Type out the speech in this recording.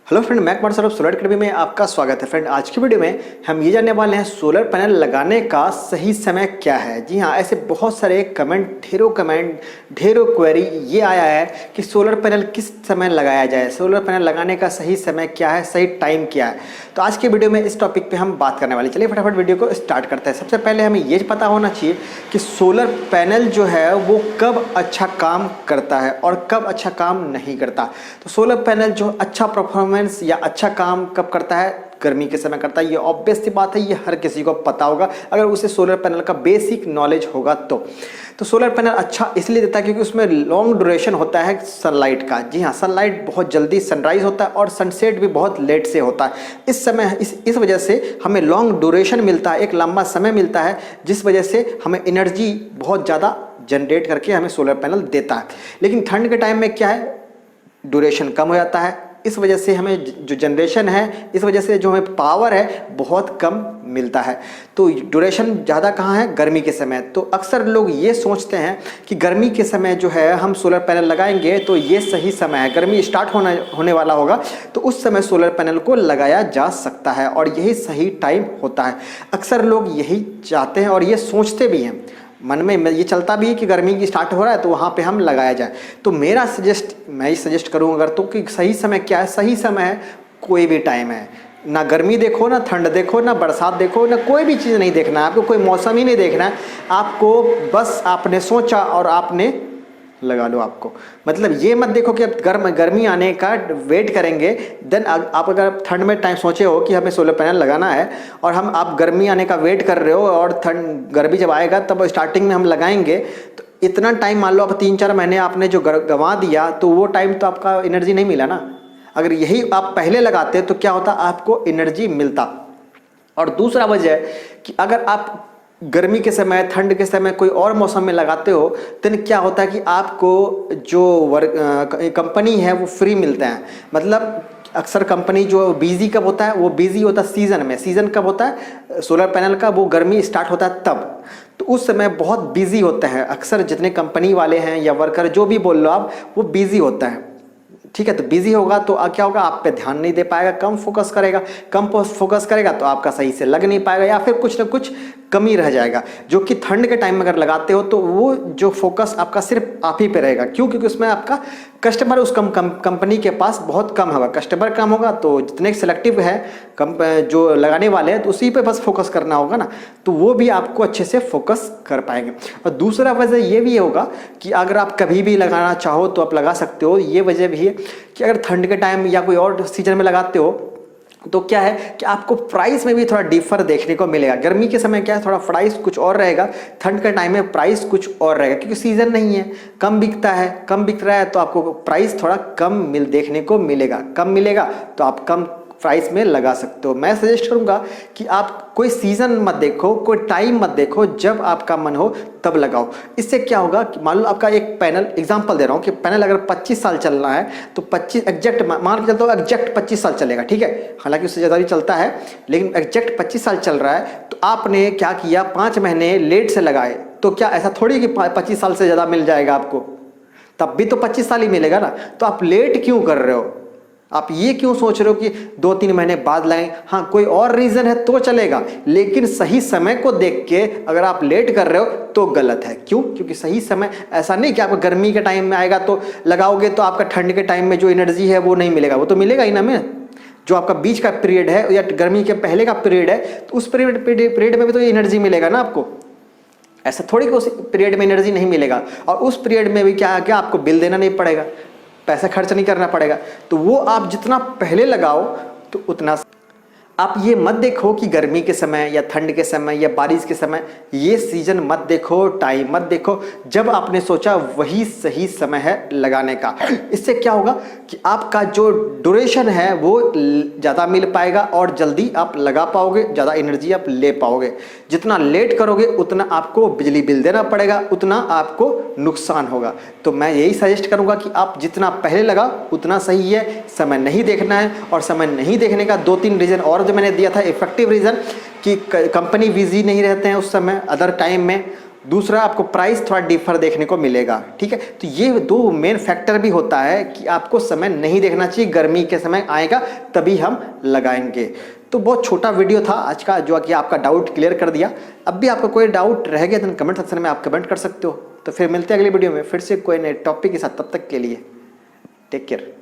Hello friend, मैं Kumar Saurabh solar academy में आपका स्वागत है। फ्रेंड, आज की वीडियो में हम ये जानने वाले हैं सोलर पैनल लगाने का सही समय क्या है। जी हाँ, ऐसे बहुत सारे कमेंट, ढेरों क्वेरी ये आया है कि सोलर पैनल किस समय लगाया जाए, सोलर पैनल लगाने का सही समय क्या है, सही टाइम क्या है। तो आज के वीडियो में इस टॉपिक पे हम बात करने वाले। चलिए फटाफट वीडियो को स्टार्ट करते हैं। सबसे पहले हमें ये पता होना चाहिए कि सोलर पैनल जो है वो कब अच्छा काम करता है और कब अच्छा काम नहीं करता। तो सोलर पैनल जो अच्छा परफॉर्मेंस या अच्छा काम कब करता है, गर्मी के समय करता है। ये ऑब्वियस सी बात है, ये हर किसी को पता होगा अगर उसे सोलर पैनल का बेसिक नॉलेज होगा तो सोलर पैनल अच्छा इसलिए देता है क्योंकि उसमें लॉन्ग ड्यूरेशन होता है सनलाइट का। जी हाँ, सनलाइट बहुत जल्दी सनराइज होता है और सनसेट भी बहुत लेट से होता है। इस समय इस वजह से हमें लॉन्ग ड्यूरेशन मिलता है, एक लंबा समय मिलता है, जिस वजह से हमें एनर्जी बहुत ज़्यादा जनरेट करके हमें सोलर पैनल देता है। लेकिन ठंड के टाइम में क्या है, ड्यूरेशन कम हो जाता है। इस वजह से हमें जो जनरेशन है, इस वजह से जो हमें पावर है बहुत कम मिलता है। तो ड्यूरेशन ज़्यादा कहाँ है, गर्मी के समय। तो अक्सर लोग ये सोचते हैं कि गर्मी के समय जो है हम सोलर पैनल लगाएंगे तो ये सही समय है, गर्मी स्टार्ट होने वाला होगा तो उस समय सोलर पैनल को लगाया जा सकता है और यही सही टाइम होता है। अक्सर लोग यही चाहते हैं और ये सोचते भी हैं, मन में ये चलता भी है कि गर्मी की स्टार्ट हो रहा है तो वहाँ पे हम लगाया जाए। तो मैं सजेस्ट करूँ अगर तो कि सही समय क्या है, सही समय है कोई भी टाइम है। ना गर्मी देखो, ना ठंड देखो, ना बरसात देखो, ना कोई भी चीज़ नहीं देखना है आपको, कोई मौसम ही नहीं देखना है आपको। बस आपने सोचा और आपने लगा लो। आपको मतलब ये मत देखो कि अब गर्मी आने का वेट करेंगे, देन आप अगर ठंड में टाइम सोचे हो कि हमें सोलर पैनल लगाना है और आप गर्मी आने का वेट कर रहे हो और गर्मी जब आएगा तब स्टार्टिंग में हम लगाएंगे, तो इतना टाइम मान लो आप 3-4 महीने आपने जो गंवा दिया तो वो टाइम तो आपका एनर्जी नहीं मिला ना। अगर यही आप पहले लगाते तो क्या होता, आपको एनर्जी मिलता। और दूसरा वजह है कि अगर आप गर्मी के समय, ठंड के समय कोई और मौसम में लगाते हो तो क्या होता है कि आपको जो कंपनी है वो फ्री मिलते हैं। मतलब अक्सर कंपनी जो बिजी कब होता है, वो बिजी होता है सीज़न में। सीज़न कब होता है सोलर पैनल का, वो गर्मी स्टार्ट होता है तब। तो उस समय बहुत बिजी होते हैं अक्सर जितने कंपनी वाले हैं या वर्कर जो भी बोल लो आप, वो बिजी होता है। ठीक है, तो बिजी होगा तो क्या होगा, आप पे ध्यान नहीं दे पाएगा, कम फोकस करेगा तो आपका सही से लग नहीं पाएगा या फिर कुछ ना कुछ कमी रह जाएगा। जो कि ठंड के टाइम में अगर लगाते हो तो वो जो फोकस आपका सिर्फ आप ही पे रहेगा। क्यों? क्योंकि उसमें आपका कस्टमर उस कंपनी के पास बहुत कम होगा, कस्टमर कम होगा तो जितने सेलेक्टिव है जो लगाने वाले हैं तो उसी पे बस फोकस करना होगा ना, तो वो भी आपको अच्छे से फोकस कर पाएंगे। और दूसरा वजह ये भी होगा कि अगर आप कभी भी लगाना चाहो तो आप लगा सकते हो। ये वजह भी है कि अगर ठंड के टाइम या कोई और सीजन में लगाते हो तो क्या है कि आपको प्राइस में भी थोड़ा डिफर देखने को मिलेगा। गर्मी के समय क्या है, थोड़ा प्राइस कुछ और रहेगा, ठंड के टाइम में प्राइस कुछ और रहेगा क्योंकि सीजन नहीं है, कम बिक रहा है तो आपको प्राइस थोड़ा कम देखने को मिलेगा। कम मिलेगा तो आप कम प्राइस में लगा सकते हो। मैं सजेस्ट करूंगा कि आप कोई सीजन मत देखो, कोई टाइम मत देखो, जब आपका मन हो तब लगाओ। इससे क्या होगा कि मान लो आपका एक पैनल, एग्जांपल दे रहा हूँ कि पैनल अगर 25 साल चलना है तो 25 एग्जैक्ट मान के चलता हूँ, एग्जैक्ट 25 साल चलेगा। ठीक है, हालांकि उससे ज़्यादा भी चलता है लेकिन एग्जैक्ट 25 साल चल रहा है। तो आपने क्या किया, 5 महीने लेट से लगाए तो क्या ऐसा थोड़ी कि 25 साल से ज़्यादा मिल जाएगा आपको, तब भी तो 25 साल ही मिलेगा ना। तो आप लेट क्यों कर रहे हो, आप ये क्यों सोच रहे हो कि 2-3 महीने बाद लगाएं। हाँ, कोई और रीज़न है तो चलेगा, लेकिन सही समय को देख के अगर आप लेट कर रहे हो तो गलत है। क्यों? क्योंकि सही समय ऐसा नहीं कि आपको गर्मी के टाइम में आएगा तो लगाओगे तो आपका ठंड के टाइम में जो एनर्जी है वो नहीं मिलेगा, वो तो मिलेगा ही ना। में जो आपका बीच का पीरियड है या गर्मी के पहले का पीरियड है तो उस पीरियड में भी तो एनर्जी मिलेगा ना आपको। ऐसा थोड़ी कि उस पीरियड में एनर्जी नहीं मिलेगा और उस पीरियड में भी क्या आपको बिल देना नहीं पड़ेगा, पैसा खर्च नहीं करना पड़ेगा। तो वो आप जितना पहले लगाओ तो उतना। आप ये मत देखो कि गर्मी के समय या ठंड के समय या बारिश के समय, ये सीजन मत देखो, टाइम मत देखो। जब आपने सोचा वही सही समय है लगाने का। इससे क्या होगा कि आपका जो ड्यूरेशन है वो ज़्यादा मिल पाएगा और जल्दी आप लगा पाओगे, ज़्यादा एनर्जी आप ले पाओगे। जितना लेट करोगे उतना आपको बिजली बिल देना पड़ेगा, उतना आपको नुकसान होगा। तो मैं यही सजेस्ट करूँगा कि आप जितना पहले लगा उतना सही है, समय नहीं देखना है। और समय नहीं देखने का 2-3 रीज़न और जो मैंने दिया था, इफेक्टिव रीज़न कि कंपनी बिजी नहीं रहते हैं उस समय, अदर टाइम में दूसरा आपको प्राइस थोड़ा डिफर देखने को मिलेगा, ठीक है। तो ये दो मेन फैक्टर भी होता है कि आपको समय नहीं देखना चाहिए, गर्मी के समय आएगा तभी हम लगाएंगे। तो बहुत छोटा वीडियो था आज का, जो कि आपका डाउट क्लियर कर दिया। अब भी आपका कोई डाउट रह गया तो कमेंट सेक्शन में आप कमेंट कर सकते हो। तो फिर मिलते हैं अगली वीडियो में फिर से कोई नए टॉपिक के साथ, तब तक के लिए टेक केयर।